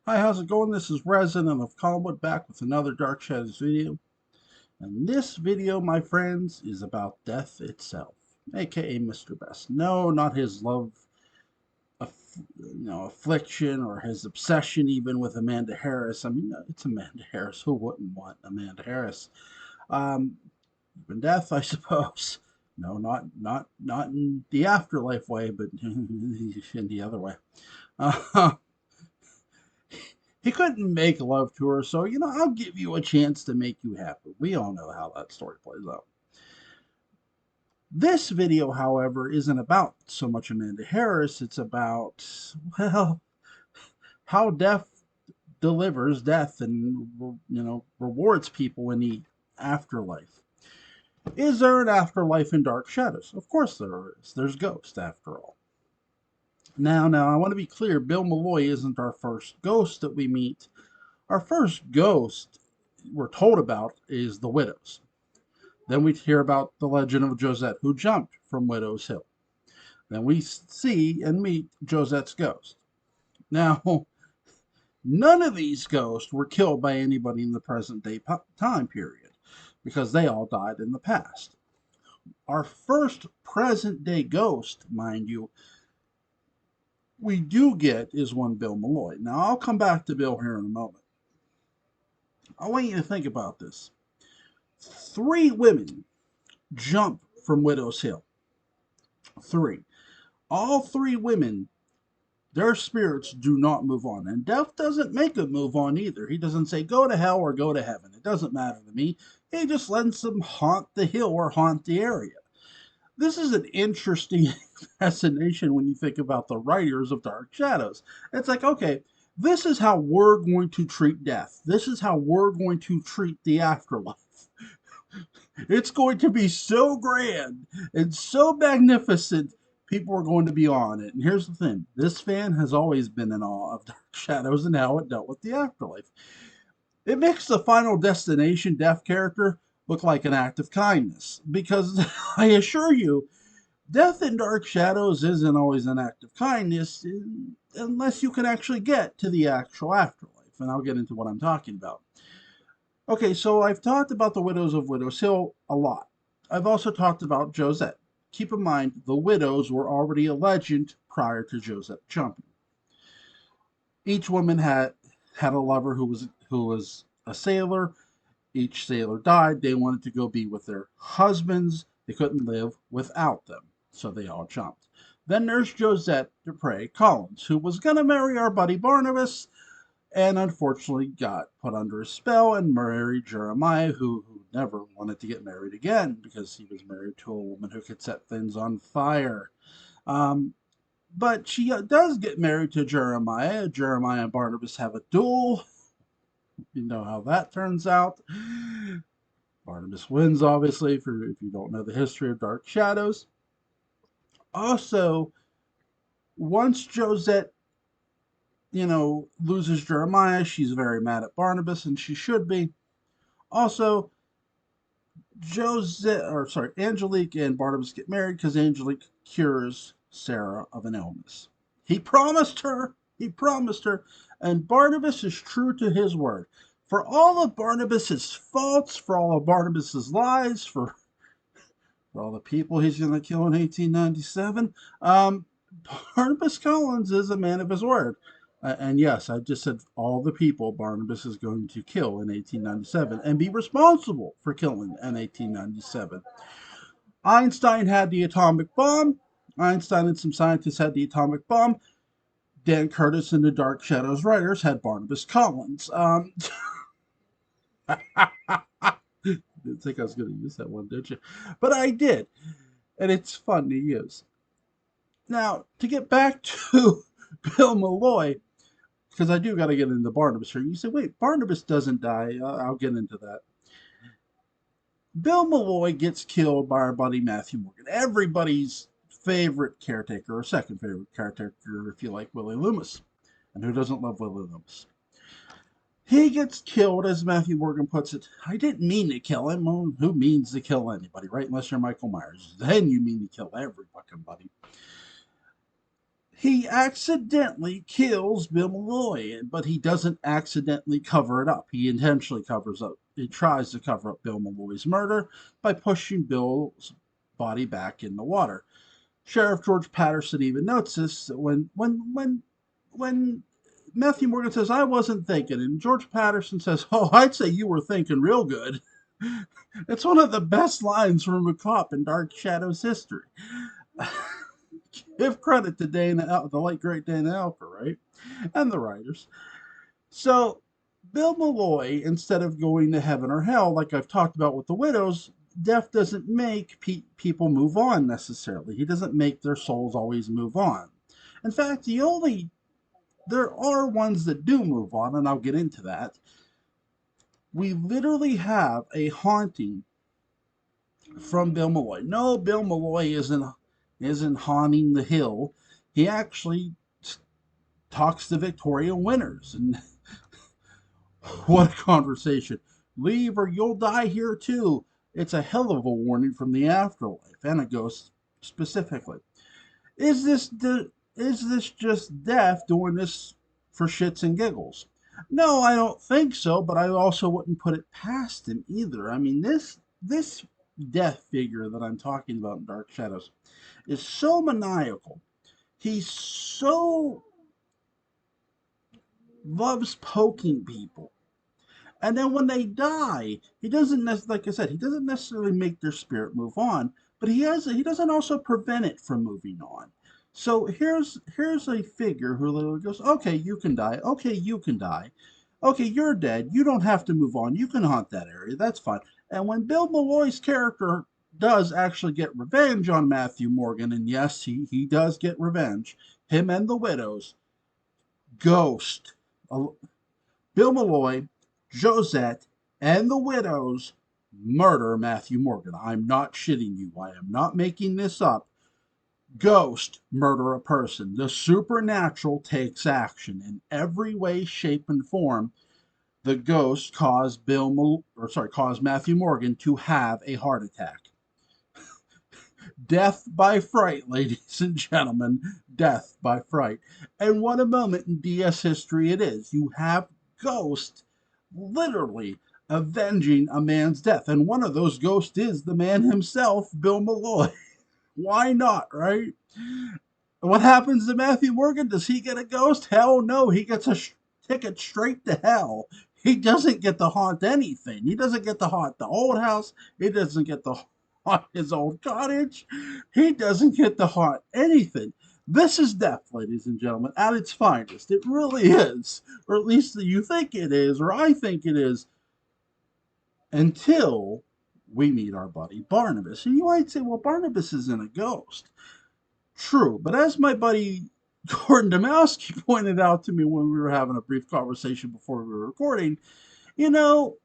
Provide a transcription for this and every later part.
Hi, how's it going? This is Resident of Collinwood back with another Dark Shadows video. And this video, my friends, is about death itself, aka Mr. Best. No, not his love, affliction or his obsession even with Amanda Harris. I mean, it's Amanda Harris. Who wouldn't want Amanda Harris? Um, Even death, I suppose. No, not in the afterlife way, but in the other way. Uh, He couldn't make love to her, so I'll give you a chance to make you happy. We all know how that story plays out. This video, however, isn't about so much Amanda Harris. It's about, well, how death delivers death and rewards people in the afterlife. Is there an afterlife in Dark Shadows? Of course there is. There's ghosts after all. Now, I want to be clear. Bill Malloy isn't our first ghost that we meet. Our first ghost we're told about is the widows. Then we hear about the legend of Josette, who jumped from Widow's Hill. Then we see and meet Josette's ghost. Now, none of these ghosts were killed by anybody in the present day time period because they all died in the past. Our first present day ghost, mind you, we do get is one Bill Malloy. Now, I'll come back to Bill here in a moment. I want you to think about this. Three women jump from Widow's Hill. Three. All three women, their spirits do not move on. And death doesn't make them move on either. He doesn't say, go to hell or go to heaven. It doesn't matter to me. He just lets them haunt the hill or haunt the area. This is an interesting fascination when you think about the writers of Dark Shadows. It's like, okay, this is how we're going to treat death. This is how we're going to treat the afterlife. It's going to be so grand and so magnificent. People are going to be on it. And here's the thing, this fan has always been in awe of Dark Shadows and how it dealt with the afterlife. It makes the Final Destination death character look like an act of kindness. Because I assure you, death in Dark Shadows isn't always an act of kindness unless you can actually get to the actual afterlife. And I'll get into what I'm talking about. Okay, so I've talked about the widows of Widow's Hill a lot. I've also talked about Josette. Keep in mind, the widows were already a legend prior to Josette jumping. Each woman had a lover who was a sailor. Each sailor died. They wanted to go be with their husbands. They couldn't live without them, so they all jumped. Then there's Josette Dupre Collins, who was going to marry our buddy Barnabas, and unfortunately got put under a spell and married Jeremiah, who never wanted to get married again because he was married to a woman who could set things on fire. Um, but she does get married to Jeremiah. Jeremiah and Barnabas have a duel. You know how that turns out. Barnabas wins, obviously, for if you don't know the history of Dark Shadows. Also, once Josette loses Jeremiah, she's very mad at Barnabas, and she should be. Also, Angelique and Barnabas get married because Angelique cures Sarah of an illness. He promised her, and Barnabas is true to his word. For all of Barnabas's faults, for all of Barnabas's lies, for all the people he's going to kill in 1897, Barnabas Collins is a man of his word. And yes, I just said all the people Barnabas is going to kill in 1897 and be responsible for killing in 1897. Einstein had the atomic bomb. Einstein and some scientists had the atomic bomb. Dan Curtis and the Dark Shadows writers had Barnabas Collins. Didn't think I was going to use that one, did you? But I did, and it's fun to use. Now, to get back to Bill Malloy, because I do got to get into Barnabas here. You say, wait, Barnabas doesn't die. I'll get into that. Bill Malloy gets killed by our buddy Matthew Morgan, everybody's favorite caretaker, or second favorite caretaker, if you like, Willie Loomis. And who doesn't love Willie Loomis? He gets killed, as Matthew Morgan puts it. I didn't mean to kill him. Well, who means to kill anybody, right? Unless you're Michael Myers. Then you mean to kill every fucking buddy. He accidentally kills Bill Malloy, but he doesn't accidentally cover it up. He intentionally covers up. He tries to cover up Bill Malloy's murder by pushing Bill's body back in the water. Sheriff George Patterson even notes this when Matthew Morgan says, "I wasn't thinking," and George Patterson says, "Oh, I'd say you were thinking real good." It's one of the best lines from a cop in Dark Shadows history. Give credit to Dana, the late great Dana Elker, right? And the writers. So, Bill Malloy, instead of going to heaven or hell, like I've talked about with the widows, death doesn't make people move on necessarily. He doesn't make their souls always move on. In fact, there are ones that do move on, and I'll get into that. We literally have a haunting from Bill Malloy. No, Bill Malloy isn't haunting the hill. He actually talks to Victoria Winters, and what a conversation! Leave or you'll die here too. It's a hell of a warning from the afterlife and a ghost specifically. Is this is this just death doing this for shits and giggles? No, I don't think so, but I also wouldn't put it past him either. I mean, this death figure that I'm talking about in Dark Shadows is so maniacal. He so loves poking people. And then when they die, he doesn't like I said, he doesn't necessarily make their spirit move on, but he doesn't also prevent it from moving on. So here's a figure who literally goes, okay, you can die. Okay, you can die. Okay, you're dead. You don't have to move on. You can haunt that area. That's fine. And when Bill Malloy's character does actually get revenge on Matthew Morgan, and yes, he does get revenge, him and the widows, Ghost, Bill Malloy, Josette, and the widows murder Matthew Morgan. I'm not shitting you. I am not making this up. Ghost murder a person. The supernatural takes action in every way, shape, and form. The ghost caused Matthew Morgan to have a heart attack. Death by fright, ladies and gentlemen. Death by fright. And what a moment in DS history it is. You have Ghost literally avenging a man's death. And one of those ghosts is the man himself, Bill Malloy. Why not, right? What happens to Matthew Morgan? Does he get a ghost? Hell no. He gets a ticket straight to hell. He doesn't get to haunt anything. He doesn't get to haunt the old house. He doesn't get to haunt his old cottage. He doesn't get to haunt anything. This is death, ladies and gentlemen, at its finest. It really is. Or at least you think it is, or I think it is, until we meet our buddy Barnabas. And you might say, well, Barnabas isn't a ghost. True, but as my buddy Gordon Domowski pointed out to me when we were having a brief conversation before we were recording, you know,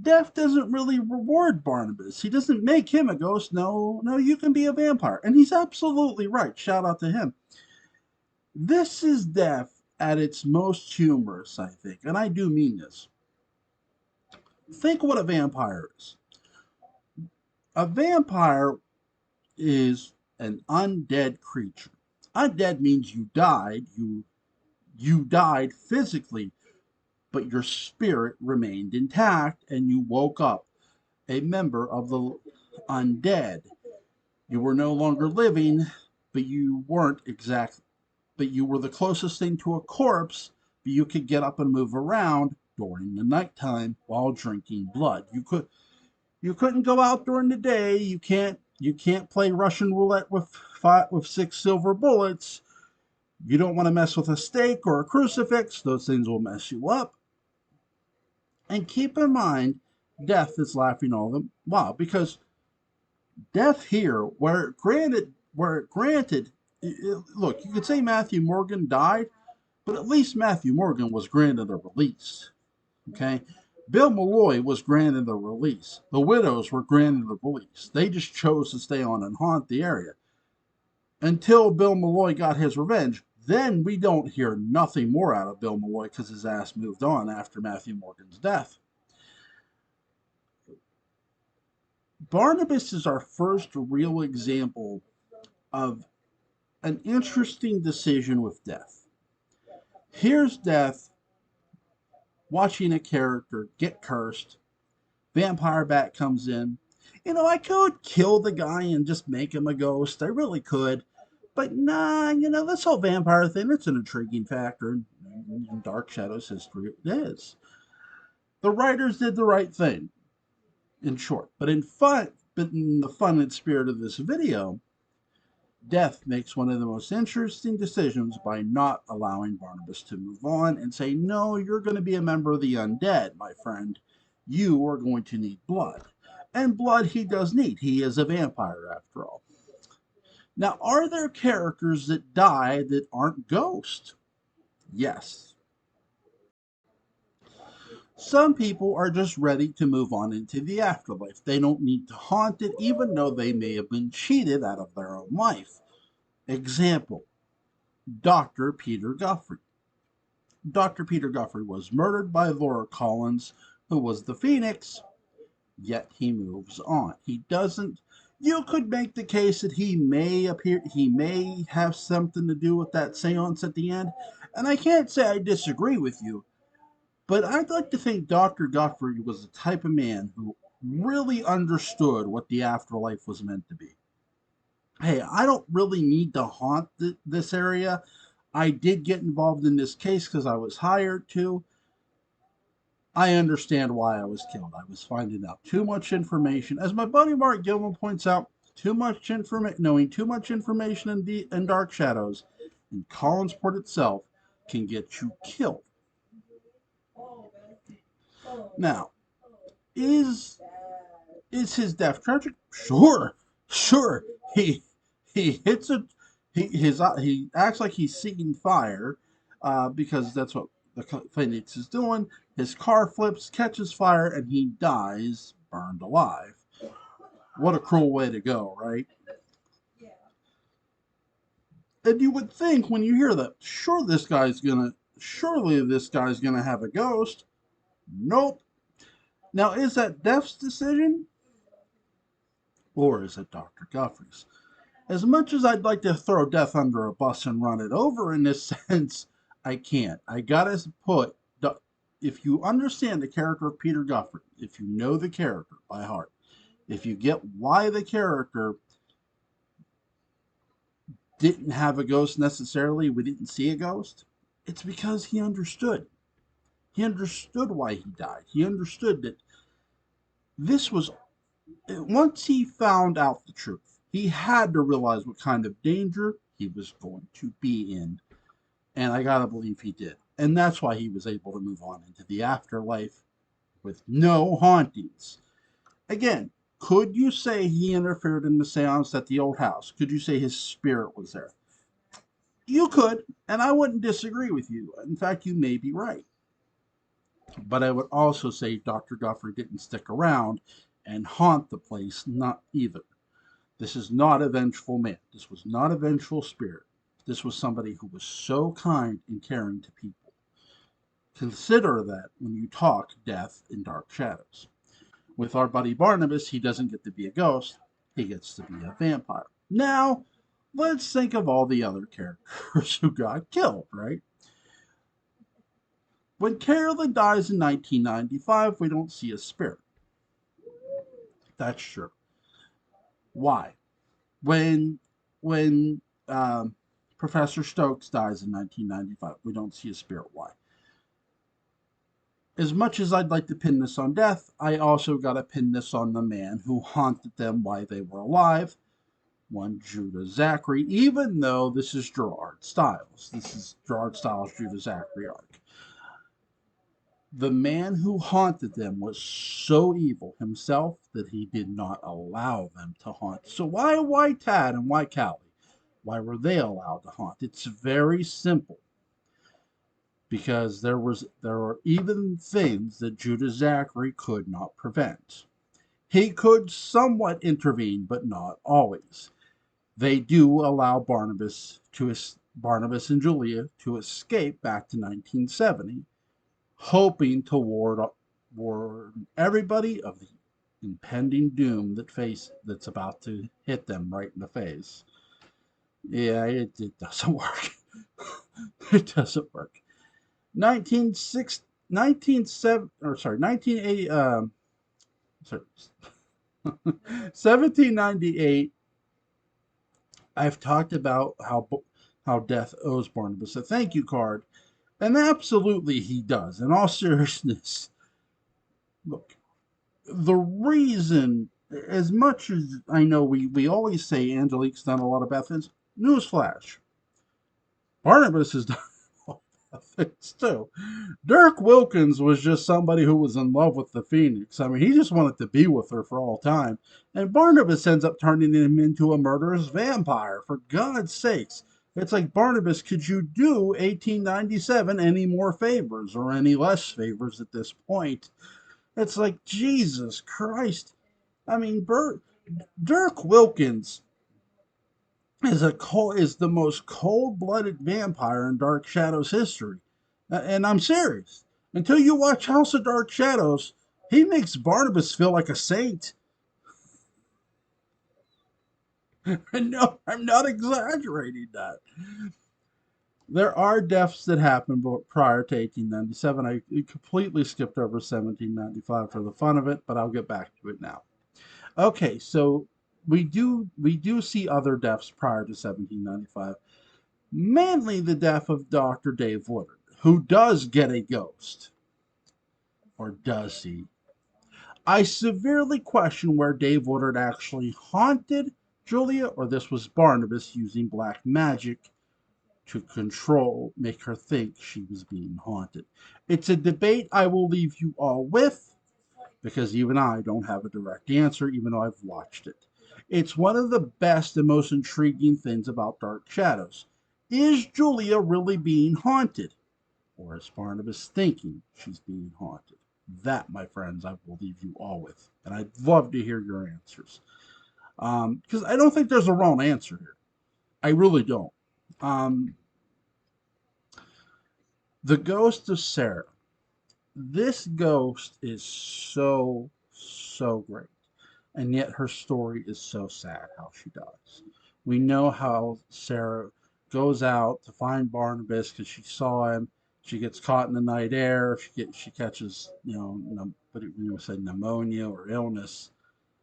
death doesn't really reward Barnabas. He doesn't make him a ghost. No, no, you can be a vampire. And he's absolutely right. Shout out to him. This is death at its most humorous, I think. And I do mean this. Think what a vampire is. A vampire is an undead creature. Undead means you died physically, but your spirit remained intact and you woke up a member of the undead. You were no longer living, but you weren't exact, but you were the closest thing to a corpse, but you could get up and move around during the nighttime while drinking blood. You couldn't go out during the day. You can't play Russian roulette with 6 silver bullets. You don't want to mess with a stake or a crucifix. Those things will mess you up. And keep in mind, death is laughing all the while because death here, where it granted, look, you could say Matthew Morgan died, but at least Matthew Morgan was granted a release. Okay, Bill Malloy was granted a release. The widows were granted a release. They just chose to stay on and haunt the area until Bill Malloy got his revenge. Then we don't hear nothing more out of Bill Malloy because his ass moved on after Matthew Morgan's death. Barnabas is our first real example of an interesting decision with death. Here's death watching a character get cursed. Vampire bat comes in. I could kill the guy and just make him a ghost. I really could. But nah, this whole vampire thing, it's an intriguing factor in Dark Shadows history. It is. The writers did the right thing, in short. But in the fun and spirit of this video, Death makes one of the most interesting decisions by not allowing Barnabas to move on and say, no, you're going to be a member of the undead, my friend. You are going to need blood. And blood he does need. He is a vampire, after all. Now, are there characters that die that aren't ghosts? Yes. Some people are just ready to move on into the afterlife. They don't need to haunt it, even though they may have been cheated out of their own life. Example, Dr. Peter Guffrey. Dr. Peter Guffrey was murdered by Laura Collins, who was the Phoenix, yet he moves on. He doesn't. You could make the case that he may have something to do with that seance at the end, and I can't say I disagree with you, but I'd like to think Dr. Guthrie was the type of man who really understood what the afterlife was meant to be. Hey, I don't really need to haunt this area. I did get involved in this case because I was hired to. I understand why I was killed. I was finding out too much information. As my buddy Mark Gilman points out, knowing too much information in Dark Shadows and Collinsport itself can get you killed. Now, is his death tragic? Sure, sure. He hits it. He acts like he's seeing fire, because that's what the Phoenix is doing. His car flips, catches fire, and he dies burned alive. What a cruel way to go, right? And you would think when you hear that, surely this guy's gonna have a ghost. Nope. Now, is that Death's decision, or is it Dr. Guffrey's? As much as I'd like to throw Death under a bus and run it over in this sense, I can't. I gotta put, if you understand the character of Peter Guffrey, if you know the character by heart, if you get why the character didn't have a ghost necessarily, we didn't see a ghost, it's because he understood. He understood why he died. He understood that this was, once he found out the truth, he had to realize what kind of danger he was going to be in. And I gotta believe he did. And that's why he was able to move on into the afterlife with no hauntings. Again, could you say he interfered in the seance at the old house? Could you say his spirit was there? You could, and I wouldn't disagree with you. In fact, you may be right. But I would also say Dr. Guffrey didn't stick around and haunt the place, not either. This is not a vengeful man. This was not a vengeful spirit. This was somebody who was so kind and caring to people. Consider that when you talk Death in Dark Shadows. With our buddy Barnabas, he doesn't get to be a ghost, he gets to be a vampire. Now, let's think of all the other characters who got killed, right? When Carolyn dies in 1995, we don't see a spirit. That's true. Why? When Professor Stokes dies in 1995, we don't see a spirit. Why? As much as I'd like to pin this on Death, I also got to pin this on the man who haunted them while they were alive, one Judah Zachary, even though this is Gerard Stiles. This is Gerard Stiles' Judah Zachary arc. The man who haunted them was so evil himself that he did not allow them to haunt. So why Tad and why Callie? Why were they allowed to haunt? It's very simple. Because there were even things that Judah Zachary could not prevent. He could somewhat intervene, but not always. They do allow Barnabas and Julia to escape back to 1970, hoping to warn everybody of the impending doom that's about to hit them right in the face. Yeah, it doesn't work. It doesn't work. 196 197 or sorry 1980 sorry 1798. I've talked about how death owes Barnabas a thank you card, and absolutely he does. In all seriousness, look, the reason, as much as I know we always say Angelique's done a lot of bad things, newsflash, Barnabas has done a lot of bad things too. Dirk Wilkins was just somebody who was in love with the Phoenix. I mean, he just wanted to be with her for all time. And Barnabas ends up turning him into a murderous vampire, for God's sakes. It's like, Barnabas, could you do 1897 any more favors or any less favors at this point? It's like, Jesus Christ. I mean, Dirk Wilkins is the most cold-blooded vampire in Dark Shadows history. And I'm serious. Until you watch House of Dark Shadows, he makes Barnabas feel like a saint. No, I'm not exaggerating that. There are deaths that happened prior to 1897. I completely skipped over 1795 for the fun of it, but I'll get back to it now. Okay, so we do see other deaths prior to 1795. Mainly the death of Dr. Dave Woodard, who does get a ghost. Or does he? I severely question where Dave Woodard actually haunted Julia, or this was Barnabas using black magic to make her think she was being haunted. It's a debate I will leave you all with, because even I don't have a direct answer, even though I've watched it. It's one of the best and most intriguing things about Dark Shadows. Is Julia really being haunted? Or is Barnabas thinking she's being haunted? That, my friends, I will leave you all with. And I'd love to hear your answers. Because I don't think there's a wrong answer here. I really don't. Um, the ghost of Sarah. This ghost is so, so great. And yet her story is so sad how she dies. We know how Sarah goes out to find Barnabas because she saw him. She gets caught in the night air. She catches, what do you say, pneumonia or illness,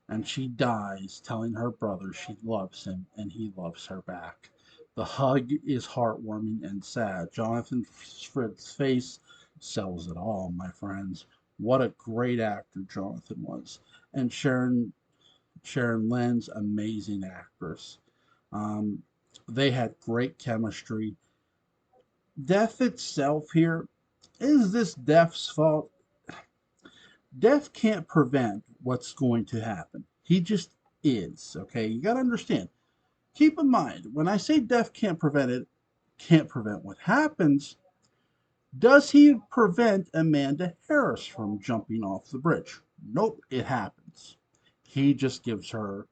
and she dies telling her brother she loves him and he loves her back. The hug is heartwarming and sad. Jonathan Fritz's face sells it all, my friends. What a great actor Jonathan was. And Sharon Lynn's amazing actress. Um, they had great chemistry. Death itself here, is this Death's fault? Death can't prevent what's going to happen. He just is, okay? You got to understand. Keep in mind, when I say death can't prevent it, can't prevent what happens, does he prevent Amanda Harris from jumping off the bridge? Nope, it happens. He just gives her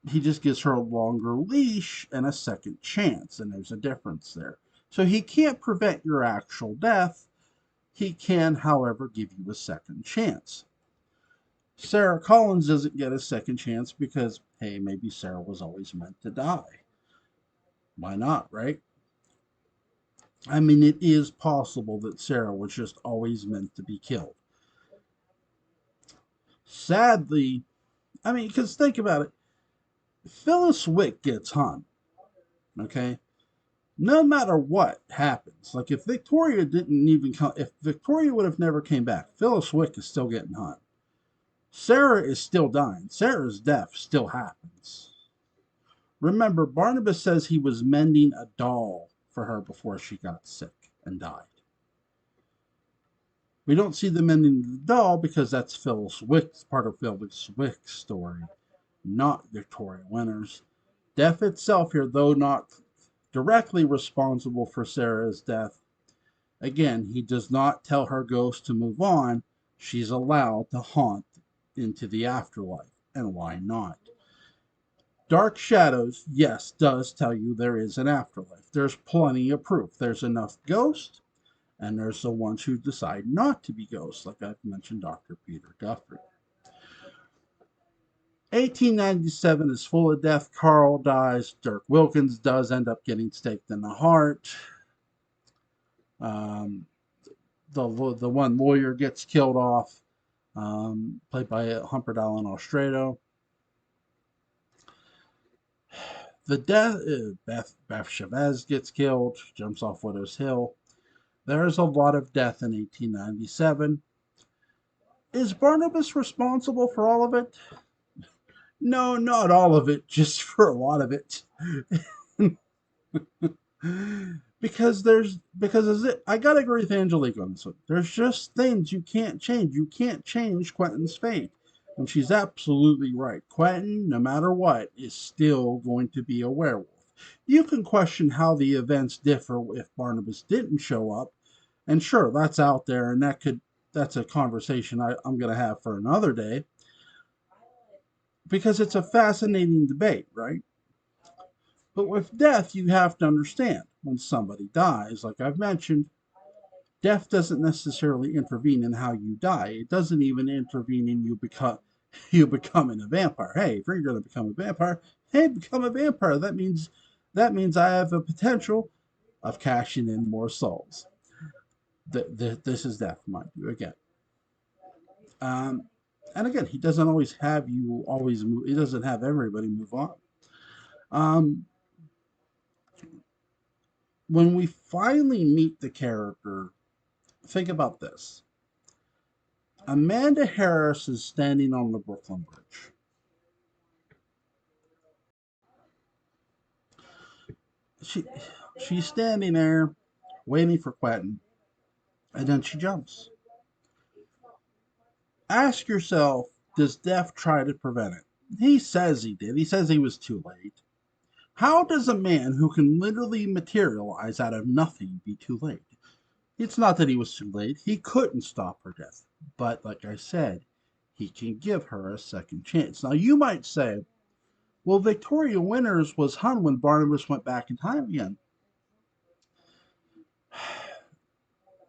he just gives her a longer leash and a second chance, and there's a difference there. So he can't prevent your actual death. He can, however, give you a second chance. Sarah Collins doesn't get a second chance because, hey, maybe Sarah was always meant to die. Why not, right? I mean, it is possible that Sarah was just always meant to be killed. Sadly, I mean, because think about it. Phyllis Wick gets hung, okay? No matter what happens, like if Victoria didn't even come, if Victoria would have never came back, Phyllis Wick is still getting hung. Sarah is still dying. Sarah's death still happens. Remember, Barnabas says he was mending a doll for her before she got sick and died. We don't see the mending the doll because that's Phyllis Wick's part of Phyllis Wick's story, not Victoria Winter's. Death itself here, though not directly responsible for Sarah's death, again, he does not tell her ghost to move on. She's allowed to haunt into the afterlife. And why not? Dark Shadows, yes, does tell you there is an afterlife. There's plenty of proof. There's enough ghosts, and there's the ones who decide not to be ghosts, like I've mentioned Dr. Peter Guthrie. 1897 is full of death. Carl dies. Dirk Wilkins does end up getting staked in the heart. Um, the one lawyer gets killed off, played by Humphrey Allen Ostrato. The death Beth Chavez gets killed, jumps off Widow's Hill. There's a lot of death in 1897. Is Barnabas responsible for all of it? No, not all of it, just for a lot of it. I gotta agree with Angelique on this one. There's just things you can't change. You can't change Quentin's fate. And she's absolutely right. Quentin, no matter what, is still going to be a werewolf. You can question how the events differ if Barnabas didn't show up. And sure, that's out there and that's a conversation I'm gonna have for another day. Because it's a fascinating debate, right? But with death, you have to understand when somebody dies, like I've mentioned, death doesn't necessarily intervene in how you die. It doesn't even intervene in you becoming a vampire. Hey, if you're going to become a vampire, hey, become a vampire. That means I have a potential of cashing in more souls. This is death, mind you. Again, um, and again, he doesn't always have you always move. He doesn't have everybody move on. Um, when we finally meet the character, think about this. Amanda Harris is standing on the Brooklyn Bridge. She she's standing there waiting for Quentin, and then she jumps. Ask yourself, does Death try to prevent it? He says he did. He says he was too late. How does a man who can literally materialize out of nothing be too late? It's not that he was too late. He couldn't stop her death. But like I said, he can give her a second chance. Now you might say, well, Victoria Winters was hung when Barnabas went back in time again.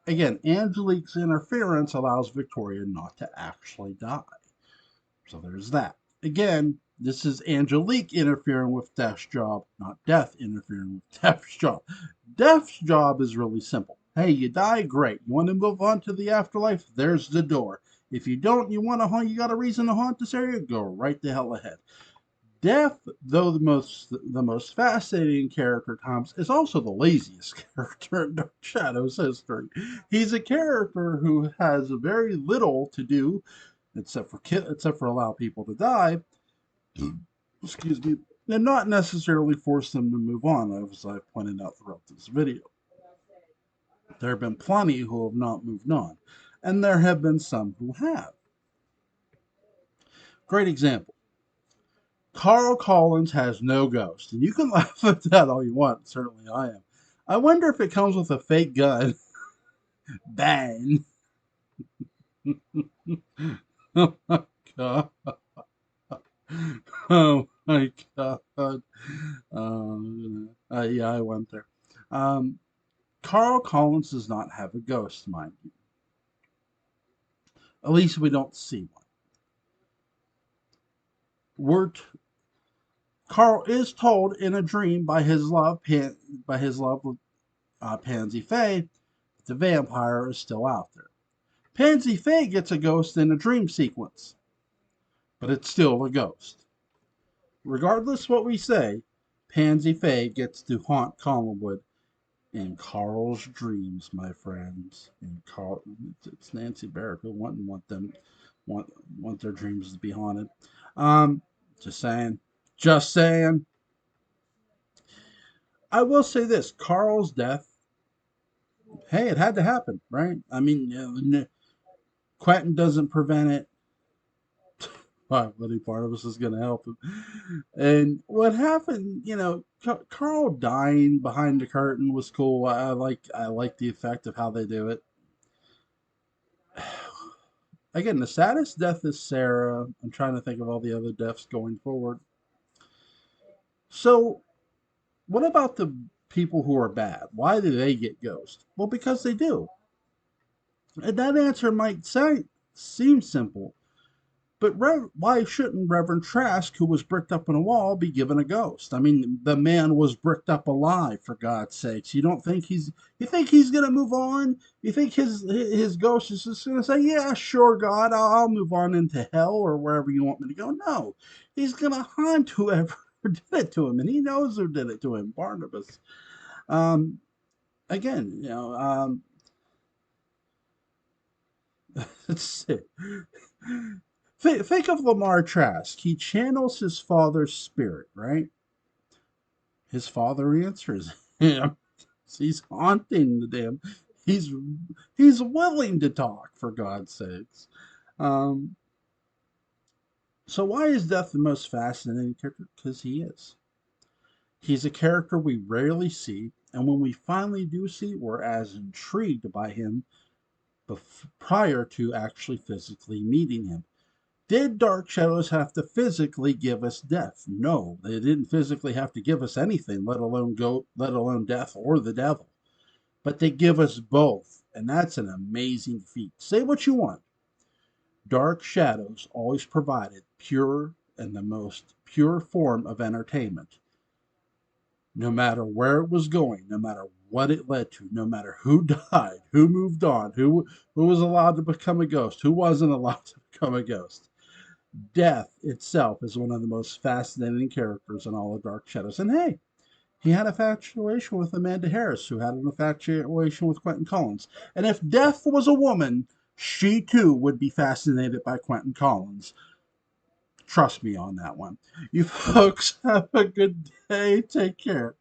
Again, Angelique's interference allows Victoria not to actually die. So there's that. Again, this is Angelique interfering with Death's job, not Death interfering with Death's job. Death's job is really simple. Hey, you die, great. You want to move on to the afterlife? There's the door. If you don't, you want to haunt, you got a reason to haunt this area? Go right the hell ahead. Death, though the most fascinating character Tom's, is also the laziest character in Dark Shadows history. He's a character who has very little to do except for allow people to die. Excuse me, and not necessarily force them to move on, as I've pointed out throughout this video. There have been plenty who have not moved on, and there have been some who have. Great example. Carl Collins has no ghost, and you can laugh at that all you want. Certainly, I am. I wonder if it comes with a fake gun. Bang! Oh my god! Oh my god! Yeah, I went there. Um, Carl Collins does not have a ghost, mind you. At least we don't see one. We're t- Carl is told in a dream by his love Pansy Faye, that the vampire is still out there. Pansy Faye gets a ghost in a dream sequence, but it's still a ghost. Regardless what we say, Pansy Faye gets to haunt Collinwood in Carl's dreams, my friends. And Carl, it's Nancy Barrett who wouldn't want their dreams to be haunted. Um, just saying, just saying. I will say this: Carl's death. Hey, it had to happen, right? I mean, Quentin doesn't prevent it. Why, Buddy Barnabas is going to help him. And what happened, Carl dying behind the curtain was cool. I like the effect of how they do it. Again, the saddest death is Sarah. I'm trying to think of all the other deaths going forward. So, what about the people who are bad? Why do they get ghosts? Well, because they do. And that answer might seem simple, But why shouldn't Reverend Trask, who was bricked up in a wall, be given a ghost? I mean, the man was bricked up alive, for God's sakes. You don't think you think he's gonna move on? You think his ghost is just gonna say, "Yeah, sure, God, I'll move on into hell or wherever you want me to go"? No, he's gonna hunt whoever did it to him, and he knows who did it to him, Barnabas. Um, Again, let's see. Think of Lamar Trask. He channels his father's spirit, right? His father answers him. He's haunting the damn. He's he's willing to talk, for God's sakes. Um, so why is Death the most fascinating character? Because he is. He's a character we rarely see, and when we finally do see, we're as intrigued by him prior to actually physically meeting him. Did Dark Shadows have to physically give us death? No, they didn't physically have to give us anything, let alone death or the devil. But they give us both, and that's an amazing feat. Say what you want. Dark Shadows always provided pure and the most pure form of entertainment. No matter where it was going, no matter what it led to, no matter who died, who moved on, who was allowed to become a ghost, who wasn't allowed to become a ghost. Death itself is one of the most fascinating characters in all of Dark Shadows. And hey, he had a infatuation with Amanda Harris, who had an infatuation with Quentin Collins. And if Death was a woman, she too would be fascinated by Quentin Collins. Trust me on that one. You folks have a good day. Take care.